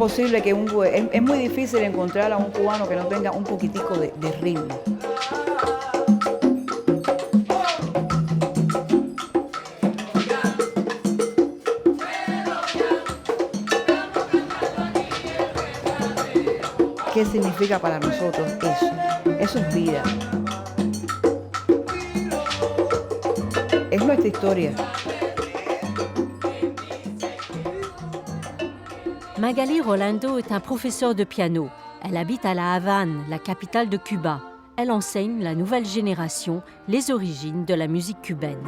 imposible que es muy difícil encontrar a un cubano que no tenga un poquitico de ritmo. ¿Qué significa para nosotros eso? Eso es vida. Es nuestra historia. Magali Rolando est un professeur de piano. Elle habite à La Havane, la capitale de Cuba. Elle enseigne la nouvelle génération les origines de la musique cubaine.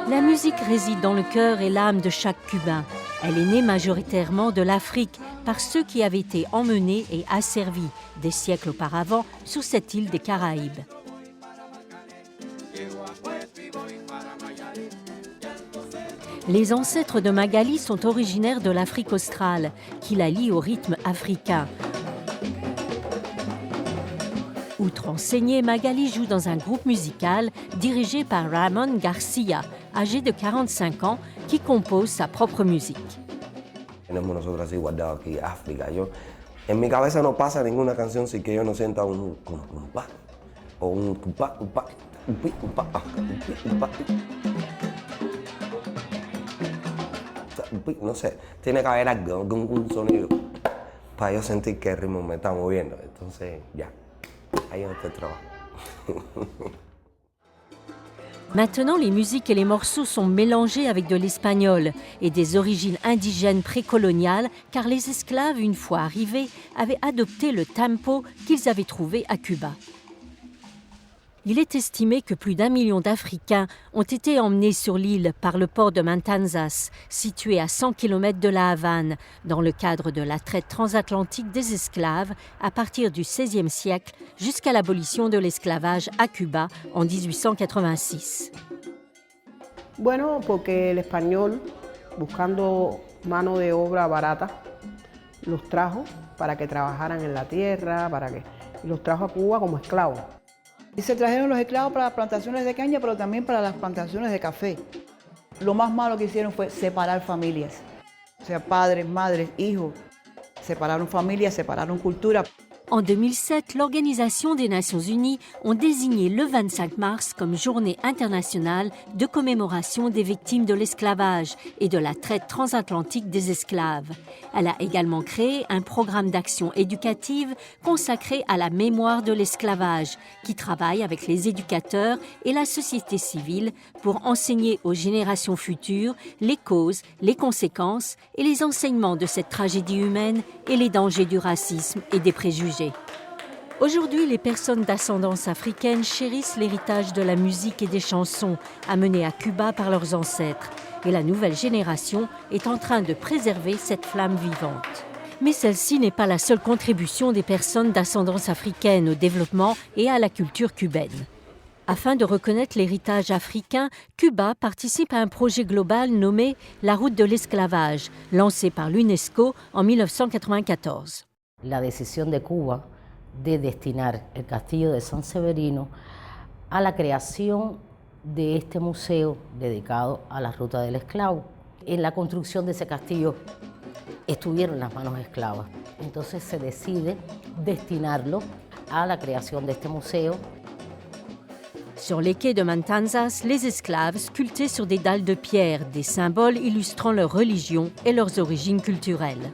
La musique réside dans le cœur et l'âme de chaque Cubain. Elle est née majoritairement de l'Afrique par ceux qui avaient été emmenés et asservis des siècles auparavant sur cette île des Caraïbes. Les ancêtres de Magali sont originaires de l'Afrique australe, qui la lie au rythme africain. Outre enseigner, Magali joue dans un groupe musical dirigé par Ramon Garcia, âgé de 45 ans, qui compose sa propre musique. Tenemos nosotros así guardado aquí África. En mi cabeza no pasa ninguna canción sin que yo no sienta un cumpa o un cumpa, no sé, tiene que haber algo, un sonido para yo sentir que el ritmo me está moviendo. Entonces ya, ahí es donde trabajo. Maintenant, les musiques et les morceaux sont mélangés avec de l'espagnol et des origines indigènes précoloniales, car les esclaves, une fois arrivés, avaient adopté le tempo qu'ils avaient trouvé à Cuba. Il est estimé que plus d'1 million d'Africains ont été emmenés sur l'île par le port de Matanzas, situé à 100 km de La Havane, dans le cadre de la traite transatlantique des esclaves à partir du XVIe siècle jusqu'à l'abolition de l'esclavage à Cuba en 1886. Bueno, porque el español, buscando mano de obra barata, los trajo para que trabajaran en la tierra, los trajo a Cuba como esclavos. Y se trajeron los esclavos para las plantaciones de caña, pero también para las plantaciones de café. Lo más malo que hicieron fue separar familias. O sea, padres, madres, hijos. Separaron familias, separaron cultura. En 2007, l'Organisation des Nations Unies ont désigné le 25 mars comme journée internationale de commémoration des victimes de l'esclavage et de la traite transatlantique des esclaves. Elle a également créé un programme d'action éducative consacré à la mémoire de l'esclavage, qui travaille avec les éducateurs et la société civile pour enseigner aux générations futures les causes, les conséquences et les enseignements de cette tragédie humaine et les dangers du racisme et des préjugés. Aujourd'hui, les personnes d'ascendance africaine chérissent l'héritage de la musique et des chansons amenées à Cuba par leurs ancêtres. Et la nouvelle génération est en train de préserver cette flamme vivante. Mais celle-ci n'est pas la seule contribution des personnes d'ascendance africaine au développement et à la culture cubaine. Afin de reconnaître l'héritage africain, Cuba participe à un projet global nommé La Route de l'esclavage, lancé par l'UNESCO en 1994. La decisión de Cuba de destinar el castillo de San Severino a la creación de este museo dedicado a la ruta del esclavo. En la construcción de ese castillo estuvieron las manos esclavas, entonces se decide destinarlo a la creación de este museo. Sur les quais de Matanzas, les esclaves sculptaient sur des dalles de pierre des symboles illustrant leur religion et leurs origines culturelles.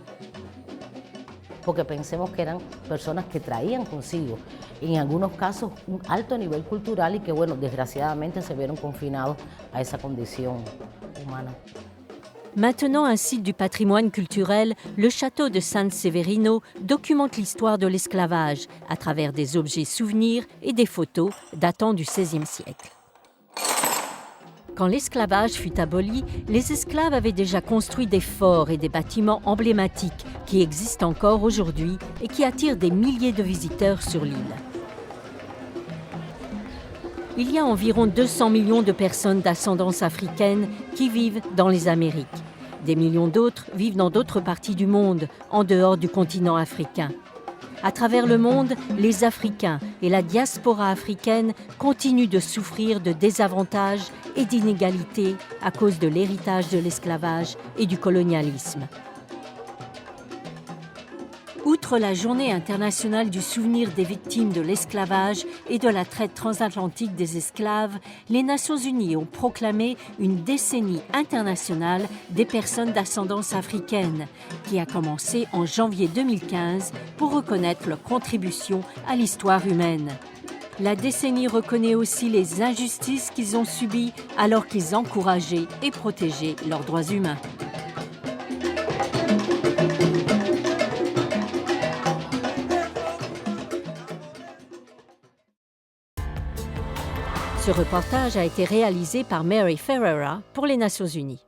Porque pensemos que eran personas que traían consigo, en algunos casos, un alto nivel cultural y que, bueno, desgraciadamente se vieron confinados a esa condición humana. Maintenant un site du patrimoine culturel, le château de San Severino documente l'histoire de l'esclavage à travers des objets souvenirs et des photos datant du XVIe siècle. Quand l'esclavage fut aboli, les esclaves avaient déjà construit des forts et des bâtiments emblématiques qui existent encore aujourd'hui et qui attirent des milliers de visiteurs sur l'île. Il y a environ 200 millions de personnes d'ascendance africaine qui vivent dans les Amériques. Des millions d'autres vivent dans d'autres parties du monde, en dehors du continent africain. À travers le monde, les Africains et la diaspora africaine continuent de souffrir de désavantages et d'inégalités à cause de l'héritage de l'esclavage et du colonialisme. Outre la Journée internationale du souvenir des victimes de l'esclavage et de la traite transatlantique des esclaves, les Nations unies ont proclamé une décennie internationale des personnes d'ascendance africaine, qui a commencé en janvier 2015 pour reconnaître leur contribution à l'histoire humaine. La décennie reconnaît aussi les injustices qu'ils ont subies alors qu'ils encourageaient et protégeaient leurs droits humains. Ce reportage a été réalisé par Mary Ferreira pour les Nations unies.